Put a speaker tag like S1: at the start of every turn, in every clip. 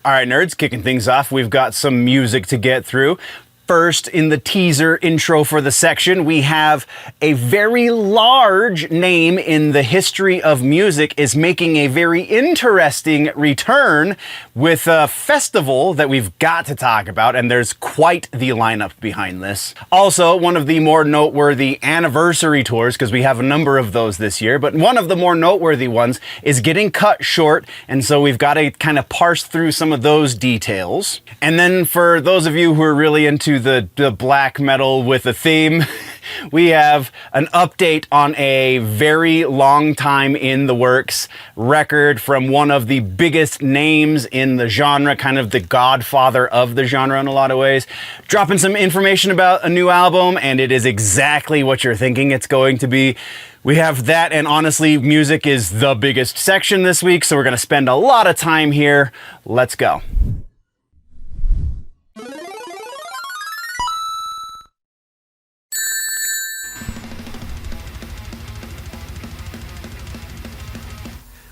S1: All right, nerds, kicking things off, we've got some music to get through. First, in the teaser intro for the section, we have a very large name in the history of music is making a very interesting return with a festival that we've got to talk about, and there's quite the lineup behind this. Also, one of the more noteworthy anniversary tours, because we have a number of those this year, but one of the more noteworthy ones is getting cut short, and so we've got to kind of parse through some of those details. And then for those of you who are really into the black metal with a theme, we have an update on a very long time in the works record from one of the biggest names in the genre, kind of the godfather of the genre in a lot of ways. Dropping some information about a new album, and it is exactly what you're thinking it's going to be. We have that, and honestly, music is the biggest section this week, so we're going to spend a lot of time here. Let's go.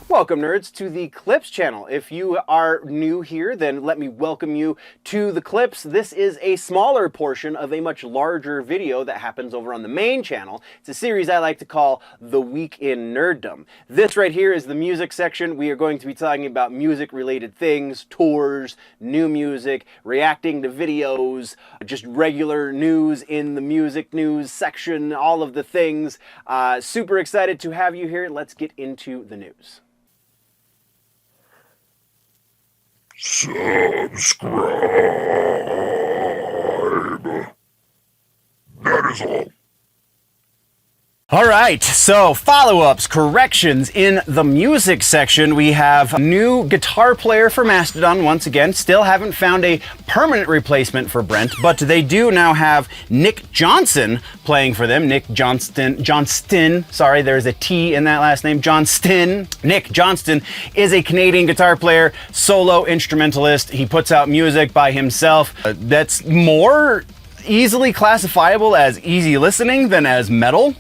S1: Welcome, nerds, to the Clips channel. If you are new here, then let me welcome you to the Clips. This is a smaller portion of a much larger video that happens over on the main channel. It's a series I like to call The Week in Nerddom. This right here is the music section. We are going to be talking about music-related things, tours, new music, reacting to videos, just regular news in the music news section, all of the things. Super excited to have you here. Let's get into the news.
S2: Subscribe. That is all.
S1: All right, so follow-ups, corrections in the music section. We have a new guitar player for Mastodon once again. Still haven't found a permanent replacement for Brent, but they do now have Nick Johnson playing for them. Nick Johnston, sorry, there's a T in that last name, Johnston. Nick Johnston is a Canadian guitar player, solo instrumentalist. He puts out music by himself that's more easily classifiable as easy listening than as metal.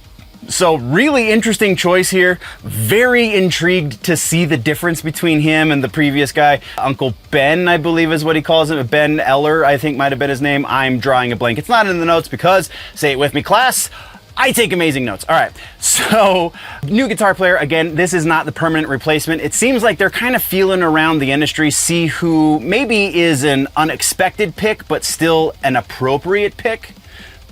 S1: So really interesting choice here. Very intrigued to see the difference between him and the previous guy. Uncle Ben, I believe is what he calls him. Ben Eller, I think might have been his name. I'm drawing a blank. It's not in the notes because, say it with me, class, I take amazing notes. All right, so new guitar player. Again, this is not the permanent replacement. It seems like they're kind of feeling around the industry, see who maybe is an unexpected pick, but still an appropriate pick.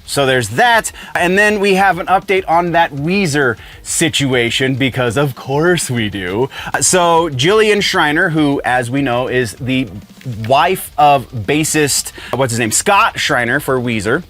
S1: So there's that, and then we have an update on that Weezer situation, because of course we do. So Jillian Schreiner, who, as we know, is the wife of bassist, what's his name, Scott Schreiner for Weezer,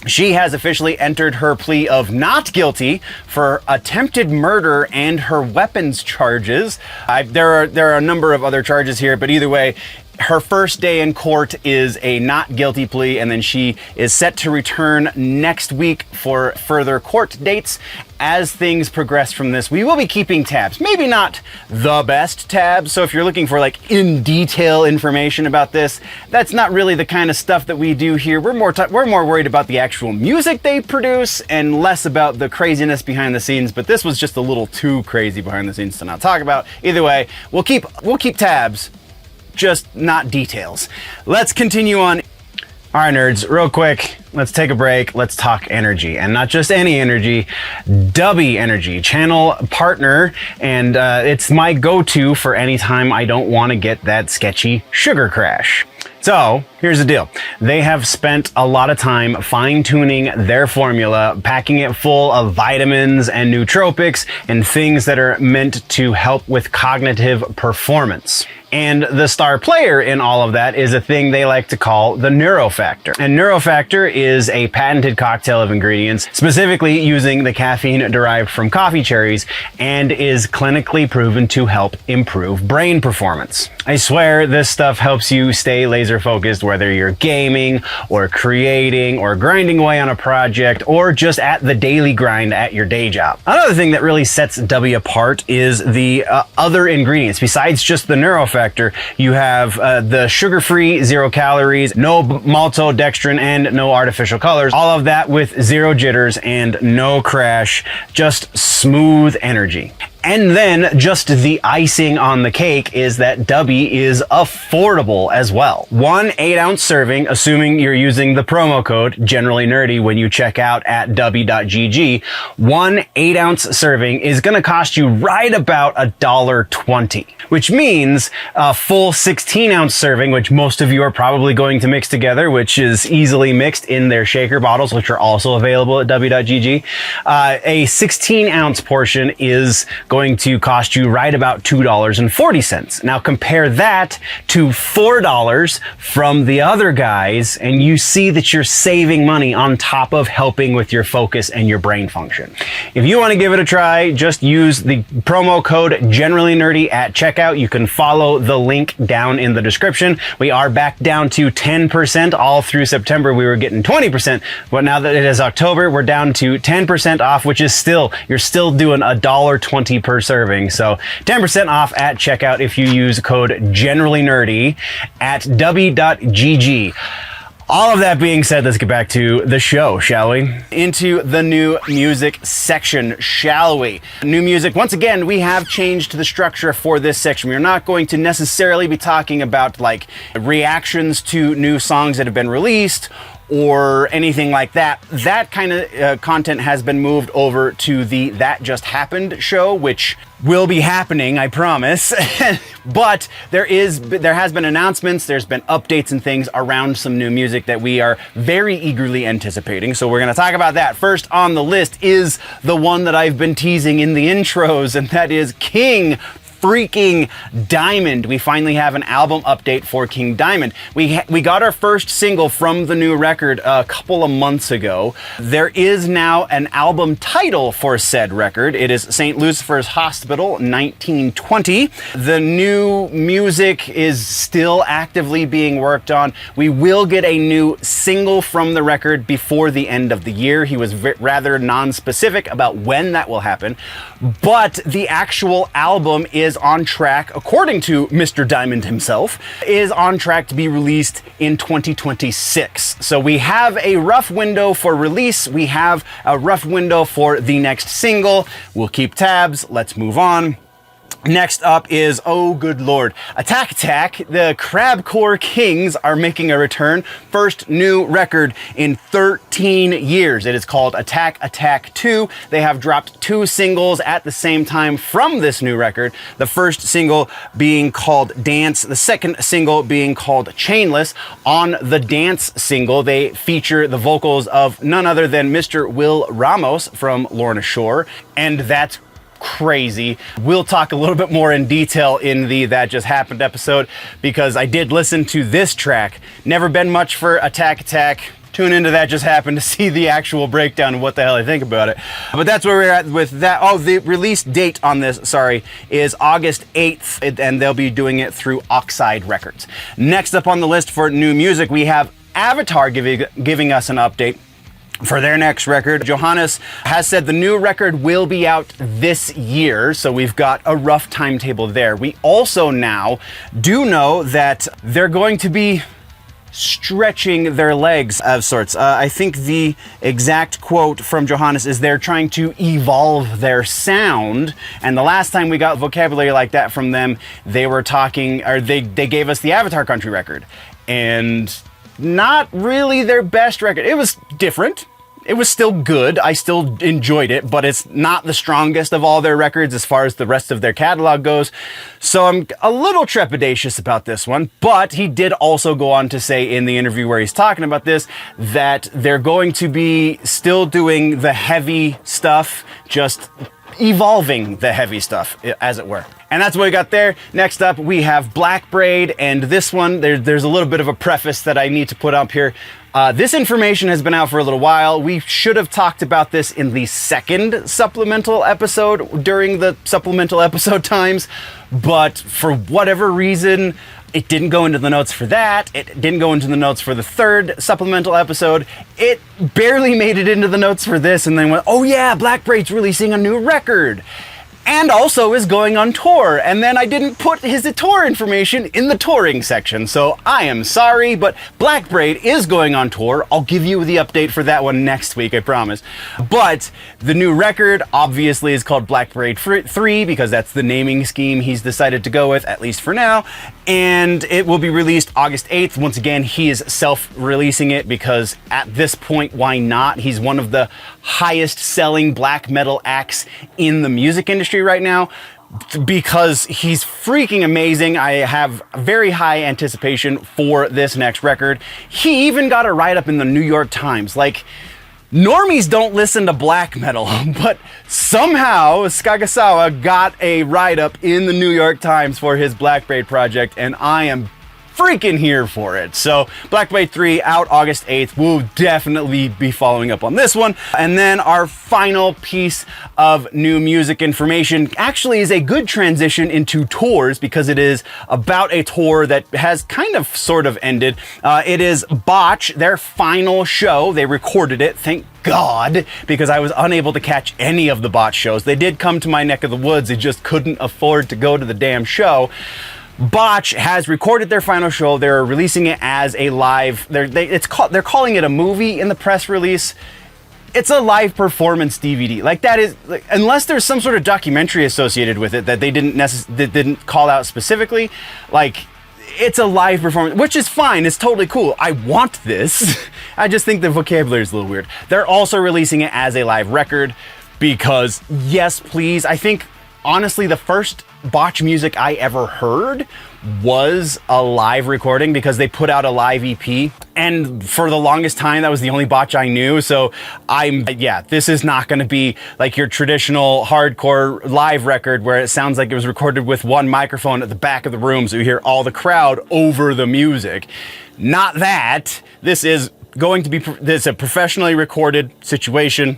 S1: she has officially entered her plea of not guilty for attempted murder and her weapons charges. There are a number of other charges here, but either way, her first day in court is a not guilty plea, and then she is set to return next week for further court dates. As things progress from this, we will be keeping tabs. Maybe not the best tabs, so if you're looking for like in detail information about this, that's not really the kind of stuff that we do here. We're more worried about the actual music they produce and less about the craziness behind the scenes, but this was just a little too crazy behind the scenes to not talk about. Either way, we'll keep tabs, just not details. Let's continue on. All right, nerds, real quick, let's take a break. Let's talk energy, and not just any energy, DUBBY energy, channel partner, and it's my go-to for any time I don't want to get that sketchy sugar crash. So here's the deal. They have spent a lot of time fine-tuning their formula, packing it full of vitamins and nootropics and things that are meant to help with cognitive performance. And the star player in all of that is a thing they like to call the neurofactor. And neurofactor is a patented cocktail of ingredients, specifically using the caffeine derived from coffee cherries, and is clinically proven to help improve brain performance. I swear this stuff helps you stay laser focused, whether you're gaming or creating or grinding away on a project or just at the daily grind at your day job. Another thing that really sets DUBBY apart is the other ingredients. Besides just the neurofactor, you have the sugar-free, 0 calories, no maltodextrin, and no artificial colors. All of that with 0 jitters and no crash, just smooth energy. And then just the icing on the cake is that DUBBY is affordable as well. One 8-ounce serving, assuming you're using the promo code Generally Nerdy when you check out at dubby.gg, one 8-ounce serving is going to cost you right about $1.20, which means a full 16-ounce serving, which most of you are probably going to mix together, which is easily mixed in their shaker bottles, which are also available at dubby.gg. A 16-ounce portion is going to cost you right about $2.40. Now compare that to $4 from the other guys, and you see that you're saving money on top of helping with your focus and your brain function. If you want to give it a try, just use the promo code Generally Nerdy at checkout. You can follow the link down in the description. We are back down to 10%. All through September we were getting 20%, but now that it is October, we're down to 10% off, which is still, you're still doing $1.20 per serving. So 10% off at checkout if you use code Generally Nerdy at dubby.gg. All of that being said, let's get back to the show, shall we? Into the new music section, shall we? New music. Once again, we have changed the structure for this section. We're not going to necessarily be talking about like reactions to new songs that have been released or anything like that. That kind of content has been moved over to the That Just Happened show, which will be happening, I promise. But there has been announcements, there's been updates and things around some new music that we are very eagerly anticipating. So we're gonna talk about that. First on the list is the one that I've been teasing in the intros, and that is King freaking Diamond. We finally have an album update for King Diamond. We got our first single from the new record a couple of months ago. There is now an album title for said record. It is St. Lucifer's Hospital 1920. The new music is still actively being worked on. We will get a new single from the record before the end of the year. He was rather non-specific about when that will happen, but the actual album is on track, according to Mr. Diamond himself, is on track to be released in 2026. So we have a rough window for release. We have a rough window for the next single. We'll keep tabs. Let's move on. Next up is, oh good lord, Attack Attack. The Crabcore Kings are making a return. First new record in 13 years. It is called Attack Attack 2. They have dropped 2 singles at the same time from this new record. The first single being called Dance, the second single being called Chainless. On the Dance single, they feature the vocals of none other than Mr. Will Ramos from Lorna Shore, and that's crazy. We'll talk a little bit more in detail in the That Just Happened episode, because I did listen to this track. Never been much for Attack Attack. Tune into That Just Happened to see the actual breakdown of what the hell I think about it. But that's where we're at with that. Oh, the release date on this, sorry, is August 8th, and they'll be doing it through Oxide Records. Next up on the list for new music, we have Avatar giving us an update for their next record. Johannes has said the new record will be out this year, so we've got a rough timetable there. We also now do know that they're going to be stretching their legs of sorts. I think the exact quote from Johannes is they're trying to evolve their sound, and the last time we got vocabulary like that from them, they were talking, or they gave us the Avatar Country record, and not really their best record. It was different. It was still good. I still enjoyed it, but it's not the strongest of all their records as far as the rest of their catalog goes. So I'm a little trepidatious about this one, but he did also go on to say in the interview where he's talking about this that they're going to be still doing the heavy stuff, just evolving the heavy stuff, as it were. And that's what we got there. Next up, we have Blackbraid, and this one, there's a little bit of a preface that I need to put up here. This information has been out for a little while. We should have talked about this in the second supplemental episode during the supplemental episode times, but for whatever reason, it didn't go into the notes for that. It didn't go into the notes for the third supplemental episode. It barely made it into the notes for this, and then went, oh yeah, Blackbraid's releasing a new record. and also is going on tour. And then I didn't put his tour information in the touring section, so I am sorry, but Blackbraid is going on tour. I'll give you the update for that one next week, I promise. But the new record obviously is called Blackbraid 3 because that's the naming scheme he's decided to go with, at least for now. And it will be released August 8th. Once again, he is self-releasing it because at this point, why not? He's one of the highest selling black metal acts in the music industry right now because he's freaking amazing. I have very high anticipation for this next record. He even got a write-up in the New York Times. Like, normies don't listen to black metal, but somehow Skagasawa got a write-up in the New York Times for his Blackbraid project, and I am freaking here for it. So Blackbraid 3 out August 8th. We'll definitely be following up on this one. And then our final piece of new music information actually is a good transition into tours because it is about a tour that has kind of sort of ended. It is Botch, their final show. They recorded it, thank God, because I was unable to catch any of the Botch shows. They did come to my neck of the woods. They just couldn't afford to go to the damn show. Botch has recorded their final show. They're releasing it as a live. They're calling it a movie in the press release. It's a live performance DVD. Like that is, like, unless there's some sort of documentary associated with it that they didn't call out specifically. Like, it's a live performance, which is fine. It's totally cool. I want this. I just think the vocabulary is a little weird. They're also releasing it as a live record because, yes, please. I think honestly, the first Botch music I ever heard was a live recording because they put out a live EP, and for the longest time that was the only Botch I knew. So this is not going to be like your traditional hardcore live record where it sounds like it was recorded with one microphone at the back of the room so you hear all the crowd over the music. Not that. This is going to be a professionally recorded situation.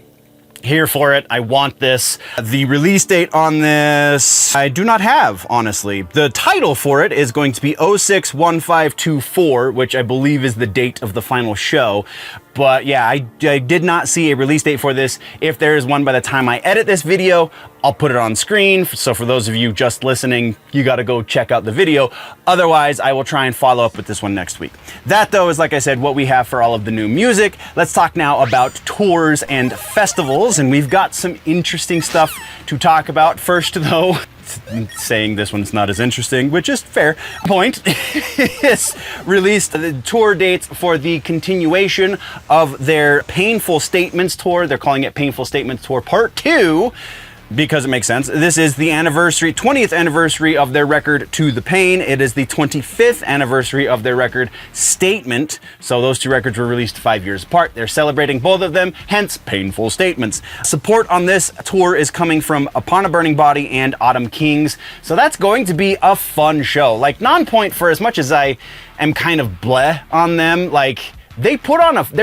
S1: Here for it. I want this. The release date on this, I do not have, honestly. The title for it is going to be 061524, which I believe is the date of the final show. But yeah, I did not see a release date for this. If there is one by the time I edit this video, I'll put it on screen. So for those of you just listening, you got to go check out the video. Otherwise, I will try and follow up with this one next week. That, though, is, like I said, what we have for all of the new music. Let's talk now about tours and festivals. And we've got some interesting stuff to talk about. First, though, saying this one's not as interesting, which is fair point, is released the tour dates for the continuation of their Painful Statements tour. They're calling it Painful Statements Tour Part 2 because it makes sense. This is the 20th anniversary of their record To The Pain. It is the 25th anniversary of their record Statement. So those two records were released 5 years apart. They're celebrating both of them, hence Painful Statements. Support on this tour is coming from Upon a Burning Body and Autumn Kings. So that's going to be a fun show. Like Nonpoint, for as much as I am kind of bleh on them, like they're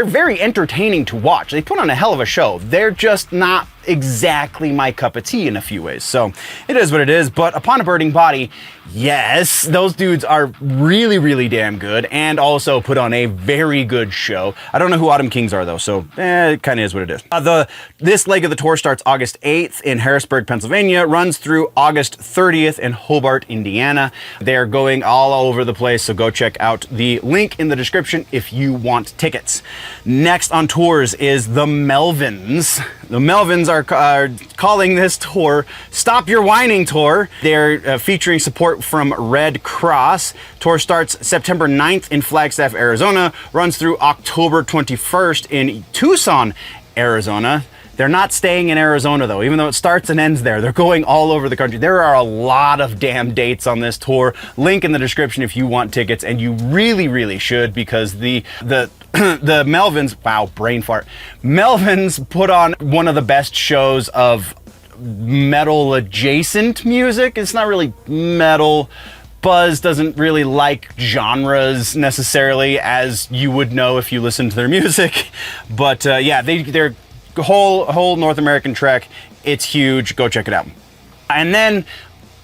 S1: very entertaining to watch. They put on a hell of a show. They're just not exactly my cup of tea in a few ways. So it is what it is. But Upon a Burning Body, yes, those dudes are really, really damn good and also put on a very good show. I don't know who Autumn Kings are though, so it kind of is what it is. This leg of the tour starts August 8th in Harrisburg, Pennsylvania, runs through August 30th in Hobart, Indiana. They're going all over the place, so go check out the link in the description if you want tickets. Next on tours is the Melvins. The Melvins are calling this tour Stop Your Whining Tour. They're featuring support from Red Cross. Tour starts September 9th in Flagstaff, Arizona, runs through October 21st in Tucson, Arizona. They're not staying in Arizona though, even though it starts and ends there. They're going all over the country. There are a lot of damn dates on this tour. Link in the description if you want tickets, and you really, really should, because the Melvins, wow, brain fart. Melvins put on one of the best shows of metal adjacent music. It's not really metal. Buzz doesn't really like genres necessarily, as you would know if you listen to their music. But yeah, they're whole North American trek. It's huge. Go check it out. And then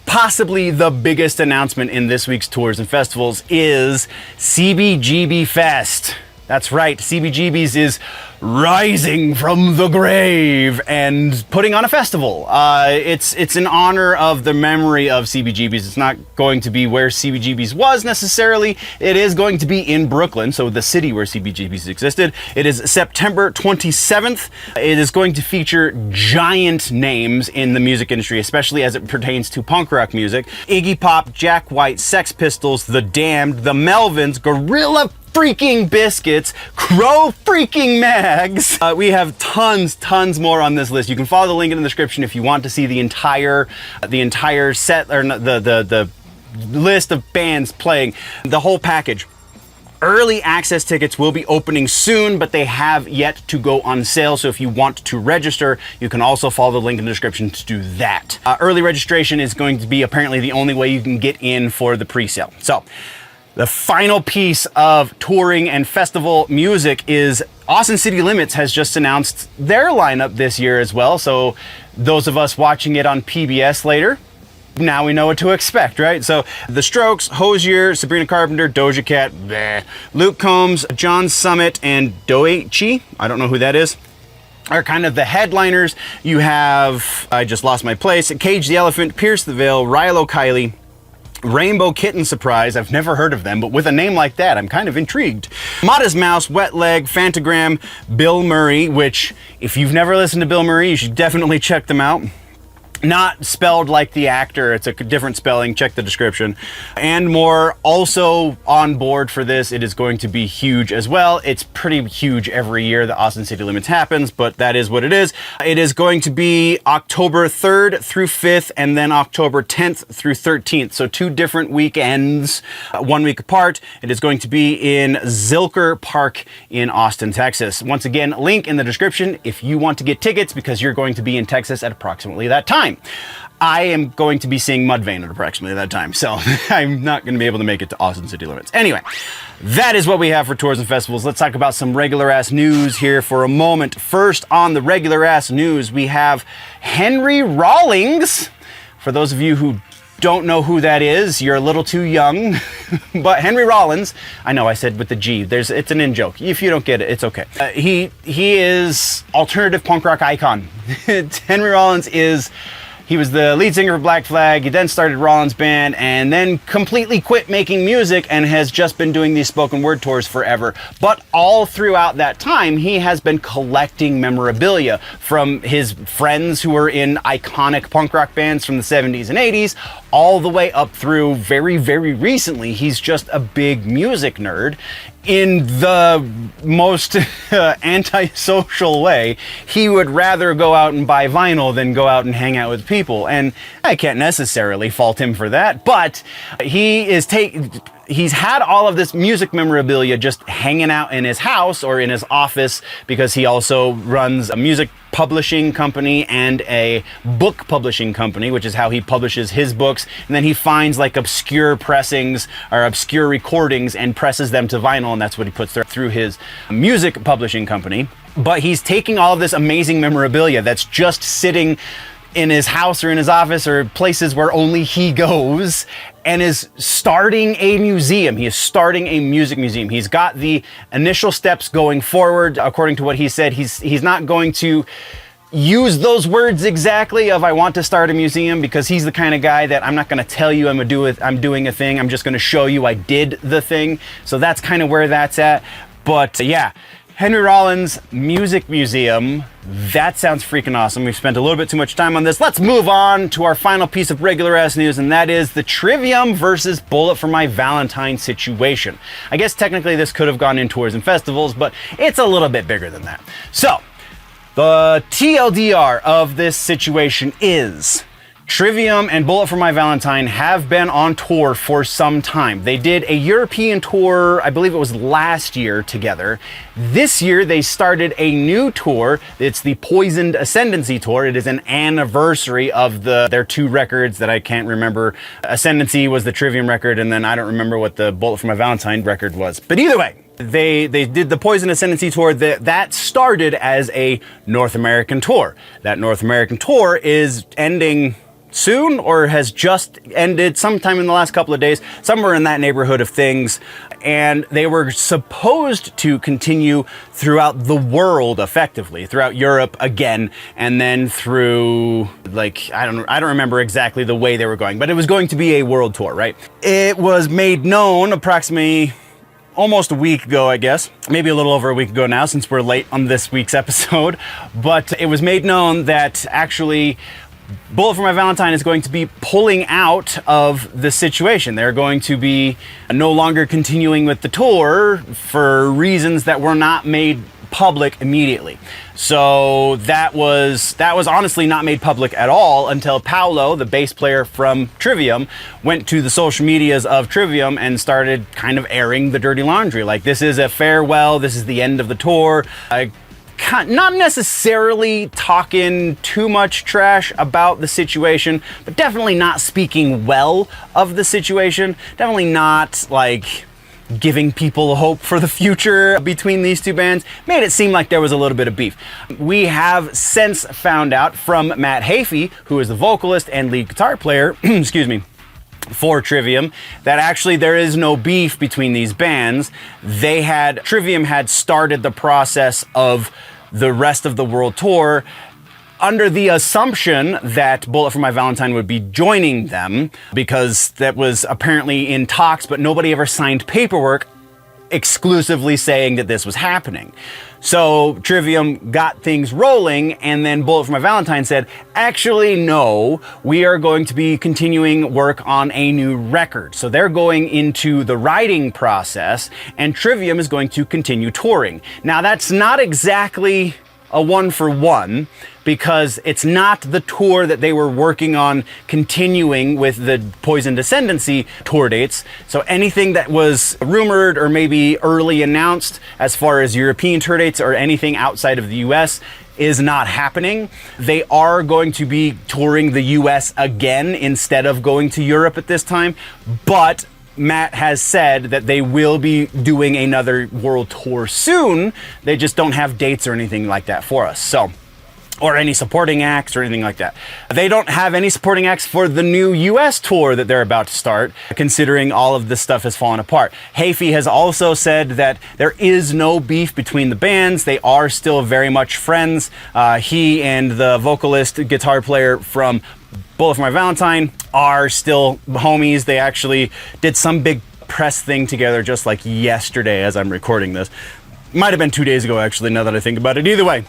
S1: possibly the biggest announcement in this week's tours and festivals is CBGB Fest. That's right, CBGB's is rising from the grave and putting on a festival. It's in honor of the memory of CBGB's. It's not going to be where CBGB's was necessarily. It is going to be in Brooklyn, so the city where CBGB's existed. It is September 27th. It is going to feature giant names in the music industry, especially as it pertains to punk rock music. Iggy Pop, Jack White, Sex Pistols, The Damned, The Melvins, Gorilla freaking Biscuits, Crow freaking Mags. We have tons more on this list. You can follow the link in the description if you want to see the entire set, or the list of bands playing, the whole package. Early access tickets will be opening soon, but they have yet to go on sale. So if you want to register, you can also follow the link in the description to do that. Early registration is going to be apparently the only way you can get in for the pre-sale. So the final piece of touring and festival music is Austin City Limits has just announced their lineup this year as well. So those of us watching it on PBS later, now we know what to expect, right? So The Strokes, Hozier, Sabrina Carpenter, Doja Cat, bleh, Luke Combs, John Summit, and Doechi, I don't know who that is, are kind of the headliners. You have, I just lost my place, Cage the Elephant, Pierce the Veil, Rilo Kiley, Rainbow Kitten Surprise, I've never heard of them, but with a name like that, I'm kind of intrigued. Modest Mouse, Wet Leg, Fantagram, Bill Murray, which, if you've never listened to Bill Murray, you should definitely check them out. Not spelled like the actor, it's a different spelling, check the description. And more, also on board for this. It is going to be huge as well. It's pretty huge every year that Austin City Limits happens, but that is what it is. It is going to be October 3rd through 5th, and then October 10th through 13th. So 2 different weekends, 1 week apart. It is going to be in Zilker Park in Austin, Texas. Once again, link in the description if you want to get tickets, because you're going to be in Texas at approximately that time. I am going to be seeing Mudvayne at approximately that time, so I'm not going to be able to make it to Austin City Limits. Anyway, that is what we have for tours and festivals. Let's talk about some regular-ass news here for a moment. First on the regular-ass news, we have Henry Rollins. For those of you who don't know who that is, you're a little too young, but Henry Rollins, I know I said with the G, it's an in-joke. If you don't get it, it's okay. He is alternative punk rock icon. Henry Rollins he was the lead singer for Black Flag. He then started Rollins Band and then completely quit making music and has just been doing these spoken word tours forever. But all throughout that time, he has been collecting memorabilia from his friends who were in iconic punk rock bands from the 70s and 80s, all the way up through very, very recently. He's just a big music nerd. In the most antisocial way, he would rather go out and buy vinyl than go out and hang out with people. And I can't necessarily fault him for that, but he's had all of this music memorabilia just hanging out in his house or in his office, because he also runs a music publishing company and a book publishing company, which is how he publishes his books. And then he finds like obscure pressings or obscure recordings and presses them to vinyl, and that's what he puts through his music publishing company. But he's taking all of this amazing memorabilia that's just sitting in his house or in his office or places where only he goes, and is starting a museum. He is starting a music museum. He's got the initial steps going forward. According to what he said, he's not going to use those words exactly of I want to start a museum, because he's the kind of guy that I'm not going to tell you I'm doing a thing. I'm just going to show you I did the thing. So that's kind of where that's at. But yeah, Henry Rollins Music Museum. That sounds freaking awesome. We've spent a little bit too much time on this. Let's move on to our final piece of regular ass news, and that is the Trivium versus Bullet for My Valentine situation. I guess technically this could have gone in tours and festivals, but it's a little bit bigger than that. So, the TLDR of this situation is Trivium and Bullet for My Valentine have been on tour for some time. They did a European tour, I believe it was last year, together. This year they started a new tour. It's the Poisoned Ascendancy tour. It is an anniversary of their 2 records that I can't remember. Ascendancy was the Trivium record, and then I don't remember what the Bullet for My Valentine record was. But either way, they did the Poison Ascendancy tour. That started as a North American tour. That North American tour is ending soon or has just ended sometime in the last couple of days, somewhere in that neighborhood of things. And they were supposed to continue throughout the world effectively, throughout Europe again, and then through, like, I don't remember exactly the way they were going, but it was going to be a world tour, right? It was made known approximately almost a week ago, I guess, maybe a little over a week ago now, since we're late on this week's episode, but it was made known that actually Bullet for My Valentine is going to be pulling out of the situation. They're going to be no longer continuing with the tour for reasons that were not made public immediately. So that was honestly not made public at all until Paolo, the bass player from Trivium, went to the social medias of Trivium and started kind of airing the dirty laundry. Like, this is a farewell, this is the end of the tour. Not necessarily talking too much trash about the situation, but definitely not speaking well of the situation. Definitely not, like, giving people hope for the future between these two bands. Made it seem like there was a little bit of beef. We have since found out from Matt Hafey, who is the vocalist and lead guitar player, excuse me, for Trivium, that actually there is no beef between these bands. Trivium had started the process of the rest of the world tour under the assumption that Bullet for My Valentine would be joining them, because that was apparently in talks, but nobody ever signed paperwork exclusively saying that this was happening. So Trivium got things rolling, and then Bullet for My Valentine said, actually, no, we are going to be continuing work on a new record. So they're going into the writing process, and Trivium is going to continue touring. Now, that's not exactly a one-for-one, because it's not the tour that they were working on continuing with the Poison Descendancy tour dates. So anything that was rumored or maybe early announced as far as European tour dates or anything outside of the US is not happening. They are going to be touring the US again instead of going to Europe at this time, but Matt has said that they will be doing another world tour soon. They just don't have dates or anything like that for us. So, or any supporting acts or anything like that. They don't have any supporting acts for the new US tour that they're about to start, considering all of this stuff has fallen apart. Hafey has also said that there is no beef between the bands. They are still very much friends. He and the vocalist, guitar player from Bullet for My Valentine are still homies. They actually did some big press thing together just like yesterday as I'm recording this. Might have been 2 days ago, actually, now that I think about it. Either way,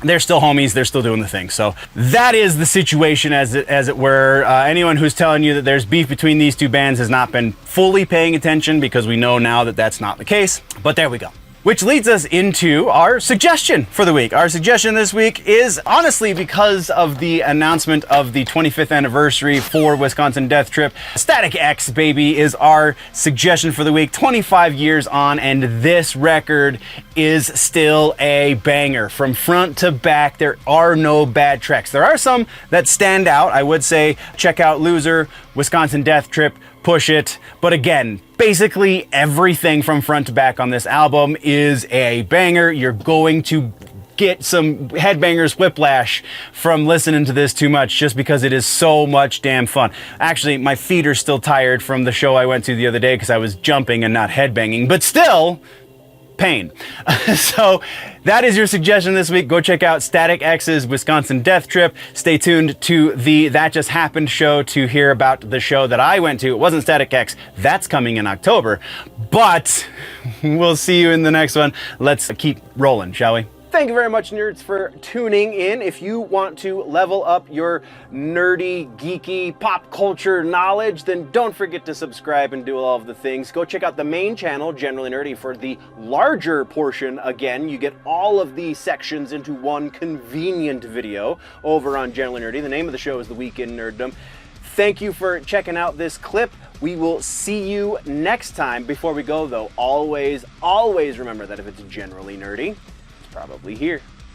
S1: they're still homies. They're still doing the thing. So that is the situation as it were. Anyone who's telling you that there's beef between these two bands has not been fully paying attention, because we know now that that's not the case. But there we go. Which leads us into our suggestion for the week. Our suggestion this week is, honestly, because of the announcement of the 25th anniversary for Wisconsin Death Trip, Static X, baby, is our suggestion for the week. 25 years on, and this record is still a banger. From front to back, there are no bad tracks. There are some that stand out. I would say check out Loser, Wisconsin Death Trip, Push It. But again, basically everything from front to back on this album is a banger. You're going to get some headbangers whiplash from listening to this too much, just because it is so much damn fun. Actually, my feet are still tired from the show I went to the other day because I was jumping and not headbanging, but still, pain. So that is your suggestion this week. Go check out Static X's Wisconsin Death Trip. Stay tuned to the That Just Happened show to hear about the show that I went to. It wasn't Static X. That's coming in October. But we'll see you in the next one. Let's keep rolling, shall we? Thank you very much, nerds, for tuning in. If you want to level up your nerdy, geeky, pop culture knowledge, then don't forget to subscribe and do all of the things. Go check out the main channel, Generally Nerdy, for the larger portion. Again, you get all of the sections into one convenient video over on Generally Nerdy. The name of the show is The Week in Nerddom. Thank you for checking out this clip. We will see you next time. Before we go, though, always remember that if it's generally nerdy, probably here.